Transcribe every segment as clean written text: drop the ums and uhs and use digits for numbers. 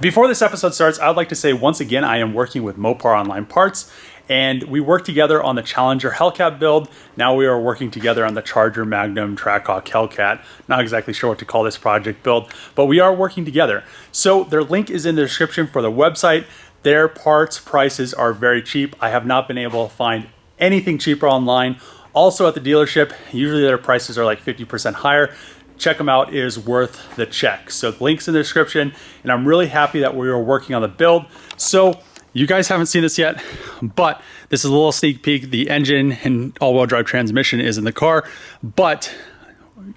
Before this episode starts, I would like to say once again, I am working with Mopar Online Parts, and we worked together on the Challenger Hellcat build. Now we are working together on the Charger Magnum Trackhawk Hellcat. Not exactly sure what to call this project build, but we are working together. So their link is in the description for the website. Their parts prices are very cheap. I have not been able to find anything cheaper online. Also at the dealership, usually their prices are like 50% higher. Check them out, it is worth the check. So the link's in the description, and I'm really happy that we are working on the build. So you guys haven't seen this yet, but this is a little sneak peek. The engine and all-wheel drive transmission is in the car, but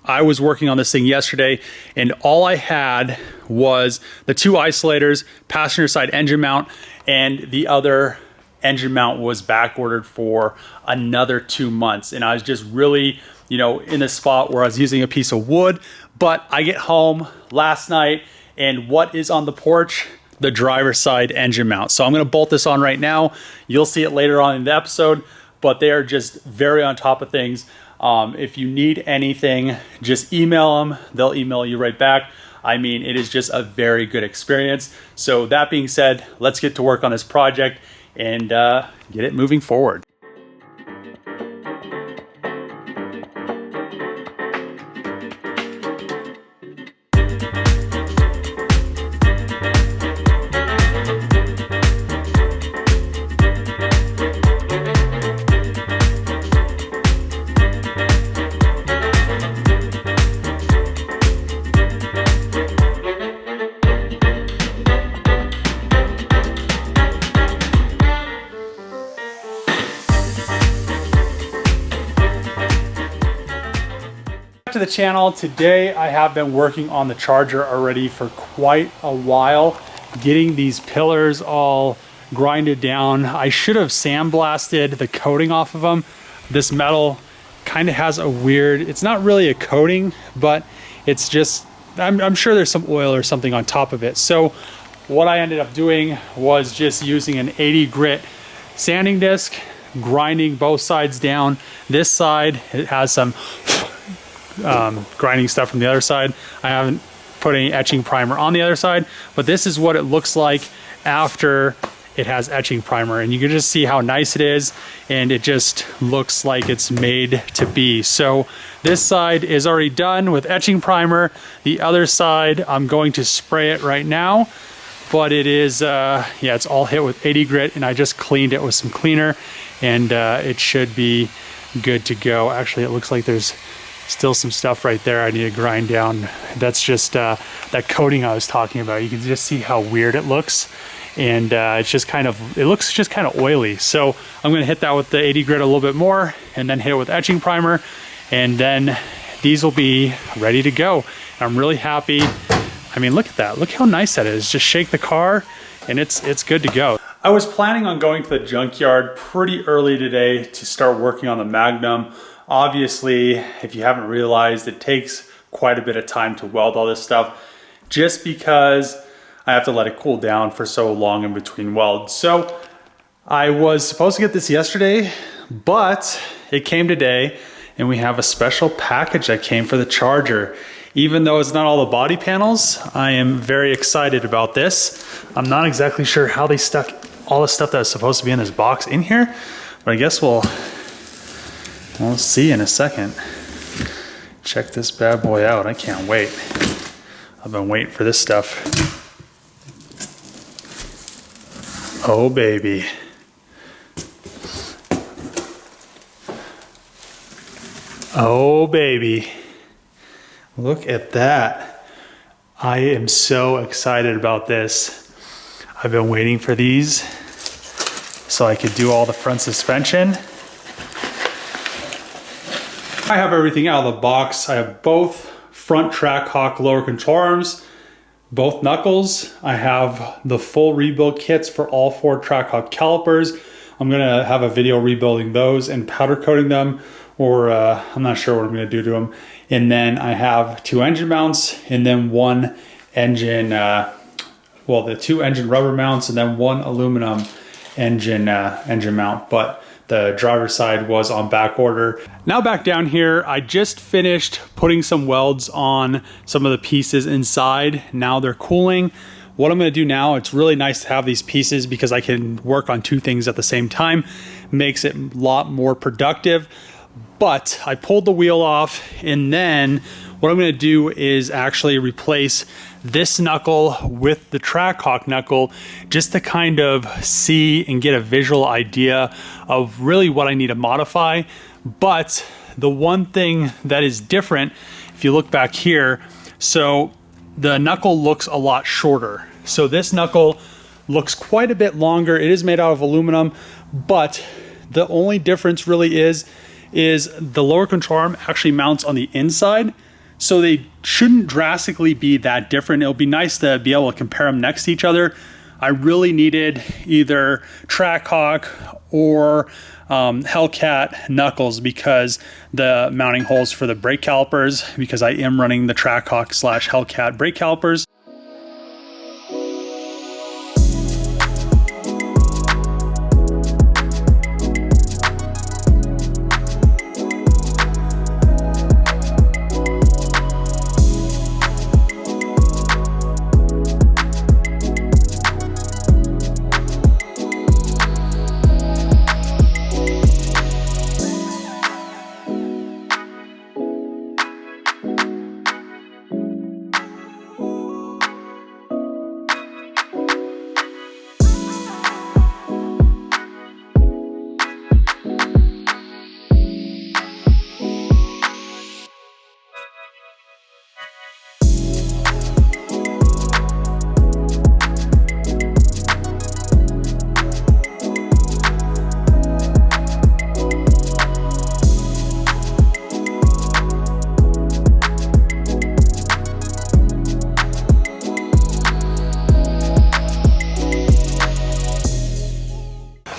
I was working on this thing yesterday, and all I had was the two isolators, passenger side engine mount, and the other engine mount was back ordered for another 2 months. And I was just really, in a spot where I was using a piece of wood. But I get home last night, and what is on the porch? The driver's side engine mount. So I'm gonna bolt this on right now. You'll see it later on in the episode, but they are just very on top of things. If you need anything, just email them. They'll email you right back. I mean, it is just a very good experience. So that being said, let's get to work on this project and get it moving forward. To the channel. Today I have been working on the Charger already for quite a while, getting these pillars all grinded down. I should have sandblasted the coating off of them. This metal kind of has a weird, it's not really a coating, but it's just, I'm sure there's some oil or something on top of it. So what I ended up doing was just using an 80 grit sanding disc, grinding both sides down. This side, it has some grinding stuff from the other side. I haven't put any etching primer on the other side, but this is what it looks like after it has etching primer, and you can just see how nice it is, and it just looks like it's made to be. So this side is already done with etching primer. The other side, I'm going to spray it right now, but it is yeah, it's all hit with 80 grit, and I just cleaned it with some cleaner, and it should be good to go. Actually, it looks like there's still some stuff right there I need to grind down. That's just that coating I was talking about. You can just see how weird it looks, and it's just it looks just kind of oily. So I'm gonna hit that with the 80 grit a little bit more, and then hit it with etching primer, and then these will be ready to go. And I'm really happy. I mean, look at that. Look how nice that is. Just shake the car, and it's good to go. I was planning on going to the junkyard pretty early today to start working on the Magnum. Obviously, if you haven't realized, it takes quite a bit of time to weld all this stuff just because I have to let it cool down for so long in between welds. So I was supposed to get this yesterday, but it came today, and we have a special package that came for the Charger. Even though it's not all the body panels, I am very excited about this. I'm not exactly sure how they stuck all the stuff that was supposed to be in this box in here, but I guess we'll see in a second. Check this bad boy out. I can't wait. I've been waiting for this stuff. Oh, baby. Oh, baby. Look at that. I am so excited about this. I've been waiting for these so I could do all the front suspension. I have everything out of the box. I have both front Trackhawk lower control arms, both knuckles. I have the full rebuild kits for all 4 Trackhawk calipers. I'm gonna have a video rebuilding those and powder coating them, or I'm not sure what I'm gonna do to them. And then I have 2 engine mounts, and then 1 engine, well, the 2 engine rubber mounts, and then 1 aluminum engine mount. But The driver's side was on back order. Now back down here, I just finished putting some welds on some of the pieces inside. Now they're cooling. what I'm going to do now, it's really nice to have these pieces because I can work on two things at the same time. Makes it a lot more productive. But I pulled the wheel off, and then what I'm going to do is actually replace this knuckle with the Trackhawk knuckle, just to kind of see and get a visual idea of really what I need to modify. But the one thing that is different, if you look back here, so the knuckle looks a lot shorter. So this knuckle looks quite a bit longer. It is made out of aluminum, but the only difference really is the lower control arm actually mounts on the inside. So they shouldn't drastically be that different. It'll be nice to be able to compare them next to each other. I really needed either Trackhawk or Hellcat knuckles because the mounting holes for the brake calipers, because I am running the Trackhawk / Hellcat brake calipers.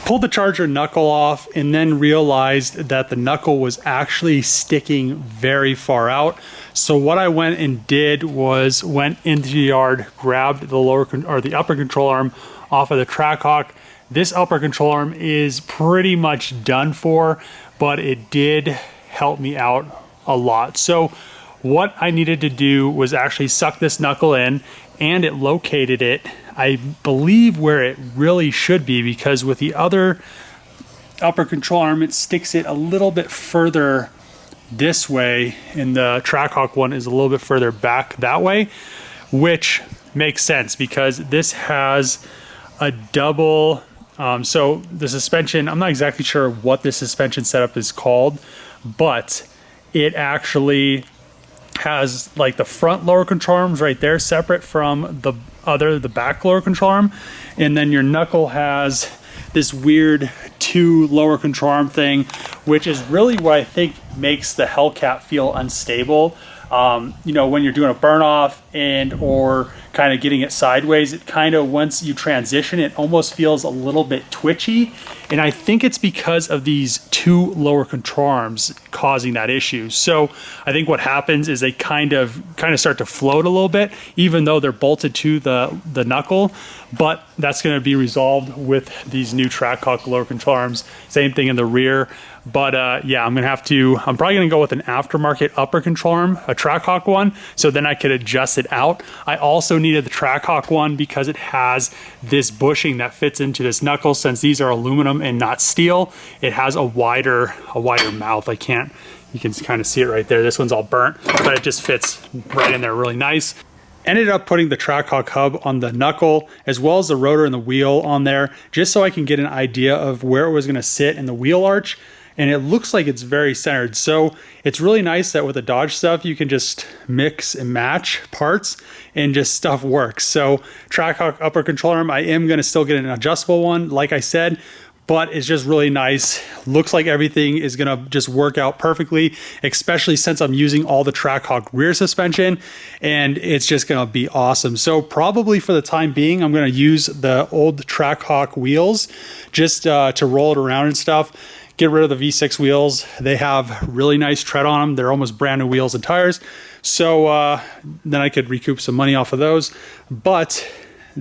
Pulled the charger knuckle off and then realized that the knuckle was actually sticking very far out. So what I went and did was went into the yard, grabbed the upper control arm off of the Trackhawk. This upper control arm is pretty much done for, but it did help me out a lot. So what I needed to do was actually suck this knuckle in, and it located it, I believe, where it really should be, because with the other upper control arm, it sticks it a little bit further this way, and the Trackhawk one is a little bit further back that way, which makes sense because this has a double, so the suspension, I'm not exactly sure what this suspension setup is called, but it actually has like the front lower control arms right there separate from the back lower control arm, and then your knuckle has this weird two lower control arm thing, which is really what I think makes the Hellcat feel unstable. You know, when you're doing a burn off or kind of getting it sideways, it kind of, once you transition, it almost feels a little bit twitchy. And I think it's because of these two lower control arms causing that issue. So I think what happens is they kind of start to float a little bit, even though they're bolted to the knuckle. But that's going to be resolved with these new Trackhawk lower control arms. Same thing in the rear. But yeah, I'm probably gonna go with an aftermarket upper control arm, a Trackhawk one, so then I could adjust it out. I also needed the Trackhawk one because it has this bushing that fits into this knuckle. Since these are aluminum and not steel, it has a wider mouth. You can kind of see it right there. This one's all burnt, but it just fits right in there really nice. Ended up putting the Trackhawk hub on the knuckle as well as the rotor and the wheel on there, just so I can get an idea of where it was gonna sit in the wheel arch. And it looks like it's very centered. So it's really nice that with the Dodge stuff, you can just mix and match parts and just stuff works. So Trackhawk upper control arm, I am gonna still get an adjustable one, like I said, but it's just really nice. Looks like everything is gonna just work out perfectly, especially since I'm using all the Trackhawk rear suspension, and it's just gonna be awesome. So probably for the time being, I'm gonna use the old Trackhawk wheels just to roll it around and stuff. Get rid of the V6 wheels. They have really nice tread on them. They're almost brand new wheels and tires. So then I could recoup some money off of those. But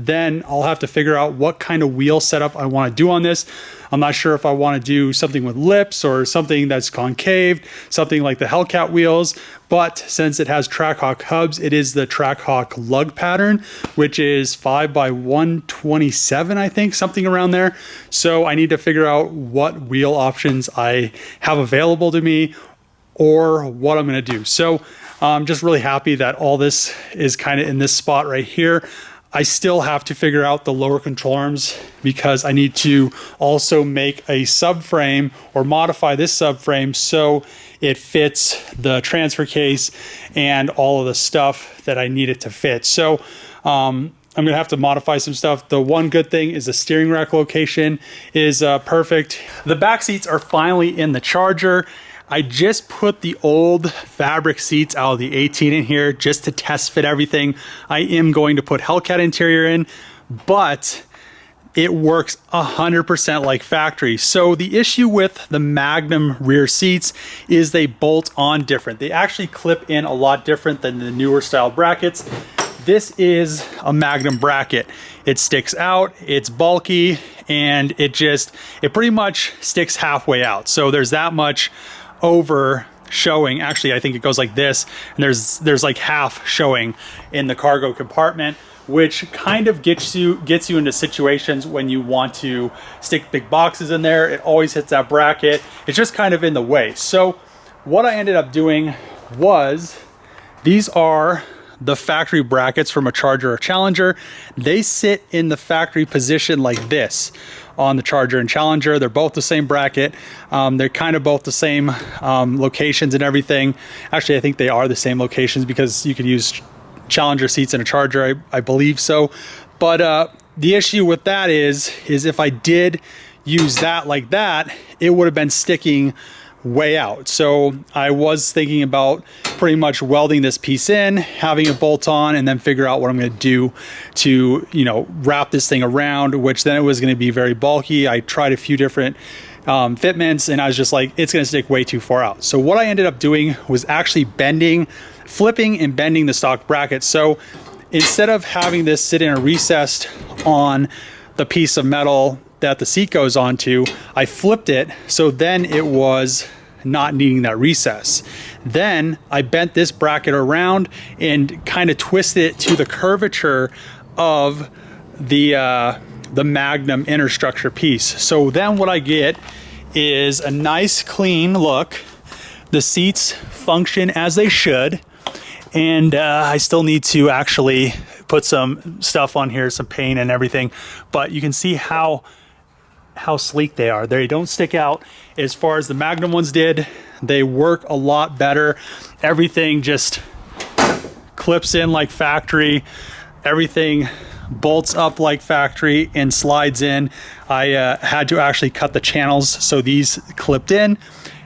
then I'll have to figure out what kind of wheel setup I want to do on this. I'm not sure if I want to do something with lips or something that's concave, something like the Hellcat wheels. But since it has Trackhawk hubs, it is the Trackhawk lug pattern, which is 5x127, I think, something around there. So I need to figure out what wheel options I have available to me or what I'm going to do. So I'm just really happy that all this is kind of in this spot right here. I still have to figure out the lower control arms because I need to also make a subframe or modify this subframe so it fits the transfer case and all of the stuff that I need it to fit. So I'm gonna have to modify some stuff. The one good thing is the steering rack location is perfect. The back seats are finally in the Charger. I just put the old fabric seats out of the 18 in here just to test fit everything. I am going to put Hellcat interior in, but it works 100% like factory. So the issue with the Magnum rear seats is they bolt on different. They actually clip in a lot different than the newer style brackets. This is a Magnum bracket. It sticks out, it's bulky, and it pretty much sticks halfway out. So there's that much over showing. Actually, I think it goes like this, and there's like half showing in the cargo compartment, which kind of gets you into situations when you want to stick big boxes in there. It always hits that bracket. It's just kind of in the way. So what I ended up doing was, these are the factory brackets from a Charger or Challenger. They sit in the factory position like this on the Charger and Challenger. They're both the same bracket. They're kind of both the same locations and everything. Actually, I think they are the same locations because you could use Challenger seats in a Charger, I believe so. But the issue with that is if I did use that like that, it would have been sticking way out. So I was thinking about pretty much welding this piece in, having it bolt on, and then figure out what I'm going to do to, wrap this thing around, which then it was going to be very bulky. I tried a few different fitments, and I was just like, it's going to stick way too far out. So what I ended up doing was actually flipping and bending the stock bracket. So instead of having this sit in a recessed on the piece of metal that the seat goes onto, I flipped it so then it was not needing that recess. Then I bent this bracket around and kind of twisted it to the curvature of the Magnum inner structure piece. So then what I get is a nice clean look. The seats function as they should, and I still need to actually put some stuff on here, some paint and everything, but you can see how sleek they are. They don't stick out as far as the Magnum ones did. They work a lot better. Everything just clips in like factory. Everything bolts up like factory and slides in. I had to actually cut the channels so these clipped in,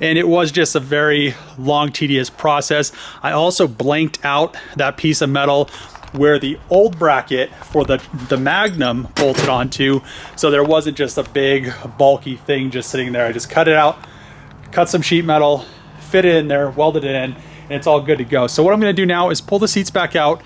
and it was just a very long, tedious process. I also blanked out that piece of metal where the old bracket for the Magnum bolted onto, so there wasn't just a big bulky thing just sitting there. I just cut it out, cut some sheet metal, fit it in there, welded it in, and it's all good to go. So what I'm going to do now is pull the seats back out,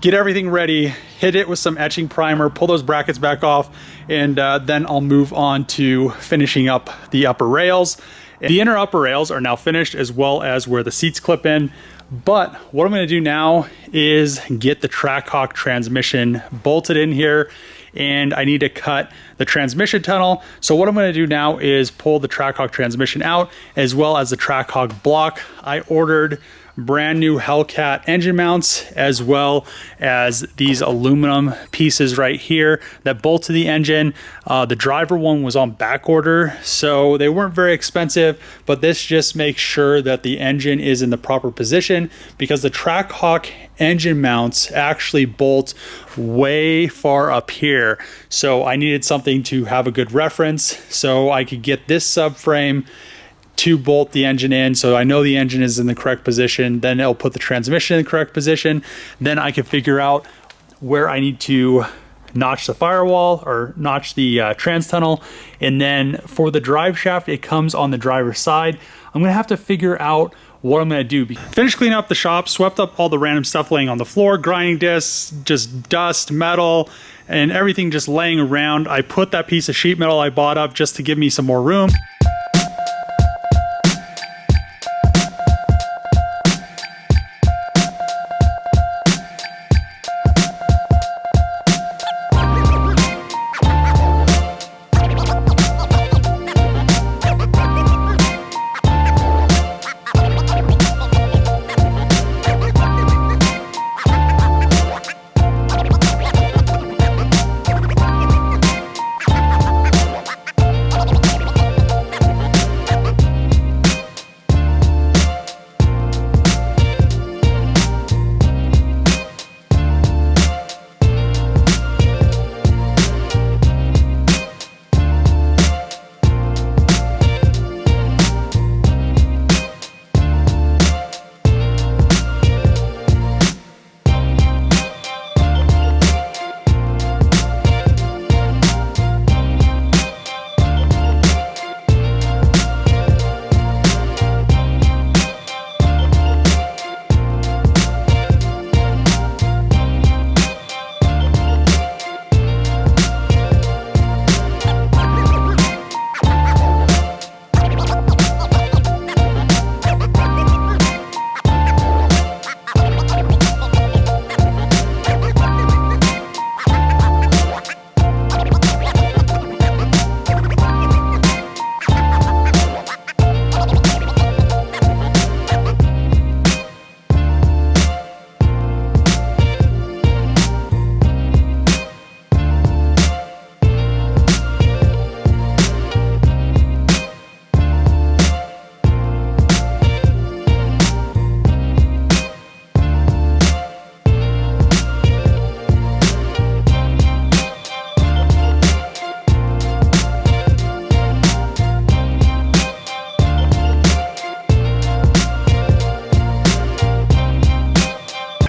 get everything ready, hit it with some etching primer, pull those brackets back off, and then I'll move on to finishing up the upper rails. The inner upper rails are now finished, as well as where the seats clip in. But what I'm going to do now is get the Trackhawk transmission bolted in here, and I need to cut the transmission tunnel. So what I'm going to do now is pull the Trackhawk transmission out, as well as the Trackhawk block. I ordered brand new Hellcat engine mounts, as well as these aluminum pieces right here that bolt to the engine. The driver one was on back order, so they weren't very expensive, but this just makes sure that the engine is in the proper position, because the Trackhawk engine mounts actually bolt way far up here. So I needed something to have a good reference so I could get this subframe to bolt the engine in, so I know the engine is in the correct position. Then it'll put the transmission in the correct position. Then I can figure out where I need to notch the firewall or notch the trans tunnel. And then for the drive shaft, it comes on the driver's side. I'm gonna have to figure out what I'm gonna do. Finished cleaning up the shop, swept up all the random stuff laying on the floor, grinding discs, just dust, metal, and everything just laying around. I put that piece of sheet metal I bought up just to give me some more room.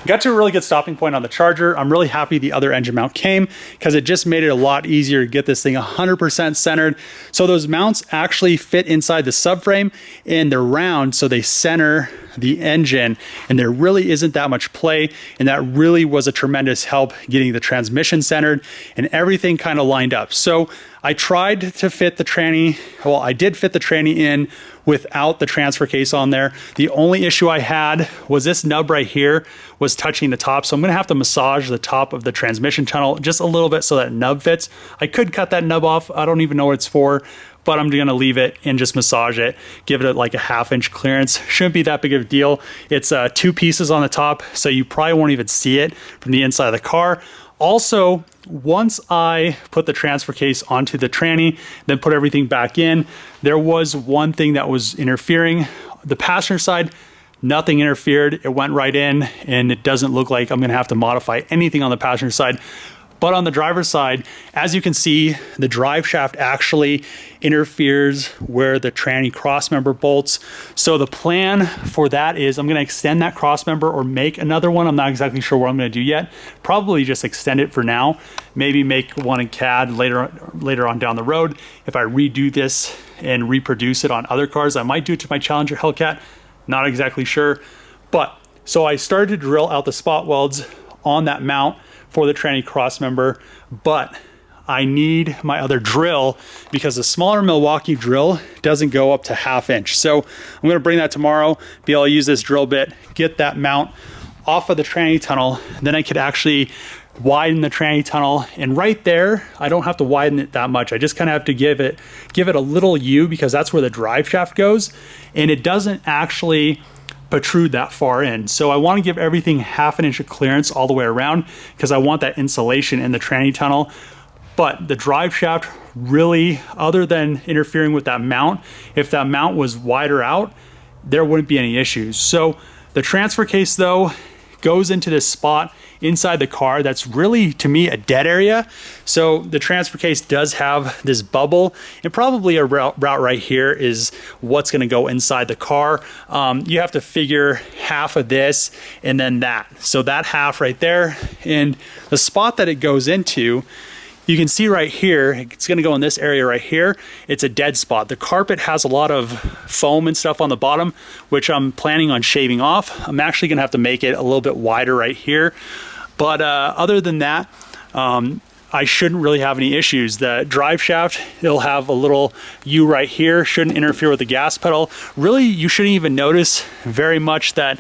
Got to a really good stopping point on the Charger. I'm really happy the other engine mount came because it just made it a lot easier to get this thing 100% centered. So those mounts actually fit inside the subframe and they're round, so they center the engine, and there really isn't that much play, and that really was a tremendous help getting the transmission centered and everything kind of lined up. So I tried to fit the tranny, well, I did fit the tranny in without the transfer case on there. The only issue I had was this nub right here was touching the top, so I'm gonna have to massage the top of the transmission tunnel just a little bit so that nub fits. I could cut that nub off, I don't even know what it's for, but I'm gonna leave it and just massage it, give it like a 1/2 inch clearance. Shouldn't be that big of a deal. It's 2 pieces on the top, so you probably won't even see it from the inside of the car. Also, once I put the transfer case onto the tranny, then put everything back in, there was one thing that was interfering. The passenger side, nothing interfered. It went right in, and it doesn't look like I'm gonna have to modify anything on the passenger side. But on the driver's side, as you can see, the drive shaft actually interferes where the tranny crossmember bolts. So the plan for that is I'm gonna extend that crossmember or make another one. I'm not exactly sure what I'm gonna do yet. Probably just extend it for now. Maybe make one in CAD later on down the road. If I redo this and reproduce it on other cars, I might do it to my Challenger Hellcat. Not exactly sure. But so I started to drill out the spot welds on that mount for the tranny crossmember, but I need my other drill because the smaller Milwaukee drill doesn't go up to 1/2 inch. So I'm gonna bring that tomorrow, be able to use this drill bit, get that mount off of the tranny tunnel. Then I could actually widen the tranny tunnel, and right there, I don't have to widen it that much. I just kind of have to give it a little U because that's where the drive shaft goes, and it doesn't actually protrude that far in. So I want to give everything 1/2 inch of clearance all the way around because I want that insulation in the tranny tunnel. But the drive shaft really, other than interfering with that mount, if that mount was wider out, there wouldn't be any issues. So the transfer case though goes into this spot inside the car that's really, to me, a dead area. So the transfer case does have this bubble, and probably a route right here is what's gonna go inside the car. You have to figure 1/2 of this and then that. So that 1/2 right there, and the spot that it goes into, you can see right here, it's gonna go in this area right here. It's a dead spot. The carpet has a lot of foam and stuff on the bottom, which I'm planning on shaving off. I'm actually gonna have to make it a little bit wider right here. But other than that, I shouldn't really have any issues. The drive shaft, it'll have a little U right here, shouldn't interfere with the gas pedal. Really, you shouldn't even notice very much that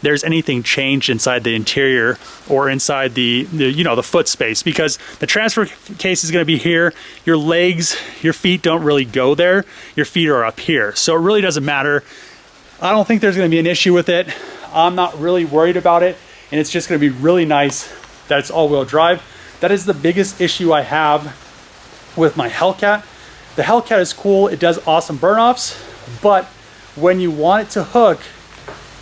there's anything changed inside the interior or inside the you know, the foot space, because the transfer case is going to be here. Your legs, your feet don't really go there. Your feet are up here. So it really doesn't matter. I don't think there's going to be an issue with it. I'm not really worried about it. And it's just going to be really nice that it's all-wheel drive. That is the biggest issue I have with my Hellcat. The Hellcat is cool. It does awesome burn-offs, but when you want it to hook,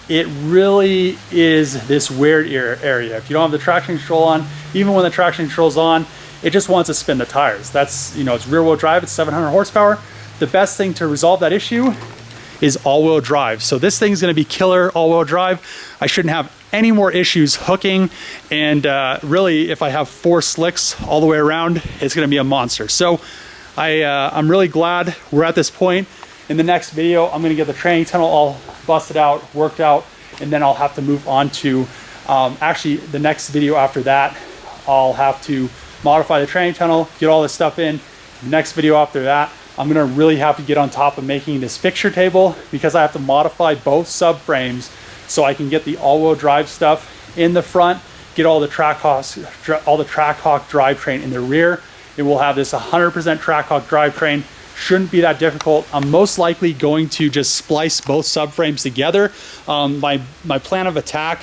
it really is this weird area. If you don't have the traction control on, even when the traction control's on, it just wants to spin the tires. That's, you know, it's rear-wheel drive, it's 700 horsepower. The best thing to resolve that issue is all-wheel drive. So this thing's gonna be killer all-wheel drive. I shouldn't have any more issues hooking, and really, if I have 4 slicks all the way around, it's gonna be a monster. So I'm really glad we're at this point. In the next video, I'm gonna get the training tunnel all busted out, worked out, and then I'll have to move on to, actually the next video after that, I'll have to modify the training tunnel, get all this stuff in. The next video after that, I'm gonna really have to get on top of making this fixture table, because I have to modify both subframes so I can get the all-wheel drive stuff in the front, get all the Trackhawk drivetrain in the rear. It will have this 100% Trackhawk drivetrain. Shouldn't be that difficult. I'm most likely going to just splice both subframes together. My plan of attack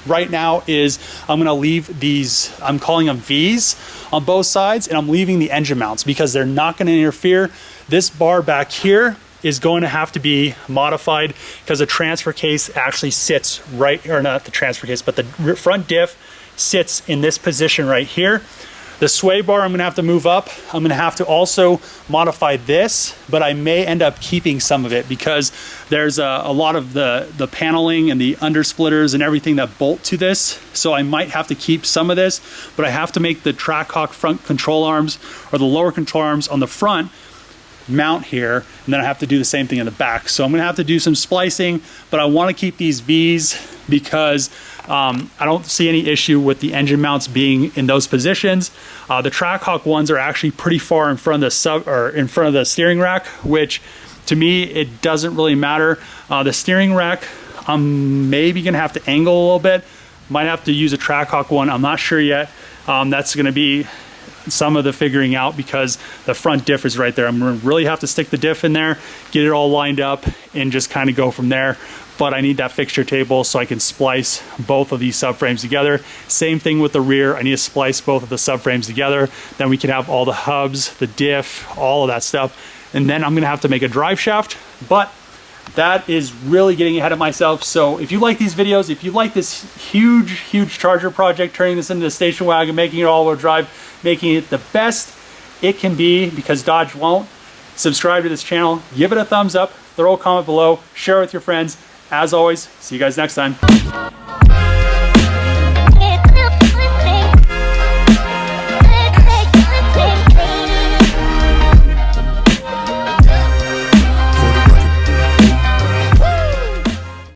right now is I'm gonna leave these, I'm calling them V's on both sides, and I'm leaving the engine mounts because they're not gonna interfere. This bar back here is going to have to be modified because the transfer case actually sits right, or not the transfer case, but the front diff sits in this position right here. The sway bar I'm gonna have to move up. I'm gonna have to also modify this, but I may end up keeping some of it because there's a lot of the paneling and the undersplitters and everything that bolt to this. So I might have to keep some of this, but I have to make the Trackhawk front control arms, or the lower control arms on the front, mount here, and then I have to do the same thing in the back. So I'm gonna have to do some splicing, but I wanna keep these V's because I don't see any issue with the engine mounts being in those positions. The Trackhawk ones are actually pretty far in front of the steering rack, which to me, it doesn't really matter. The steering rack, I'm maybe gonna have to angle a little bit. Might have to use a Trackhawk one, I'm not sure yet. That's gonna be some of the figuring out because the front diff is right there. I'm gonna really have to stick the diff in there, get it all lined up, and just kind of go from there. But I need that fixture table so I can splice both of these subframes together. Same thing with the rear. I need to splice both of the subframes together. Then we can have all the hubs, the diff, all of that stuff. And then I'm gonna have to make a drive shaft, but that is really getting ahead of myself. So if you like these videos, if you like this huge Charger project, turning this into a station wagon, making it all-wheel drive, making it the best it can be, because Dodge won't, subscribe to this channel, give it a thumbs up, throw a comment below, share it with your friends. As always, see you guys next time.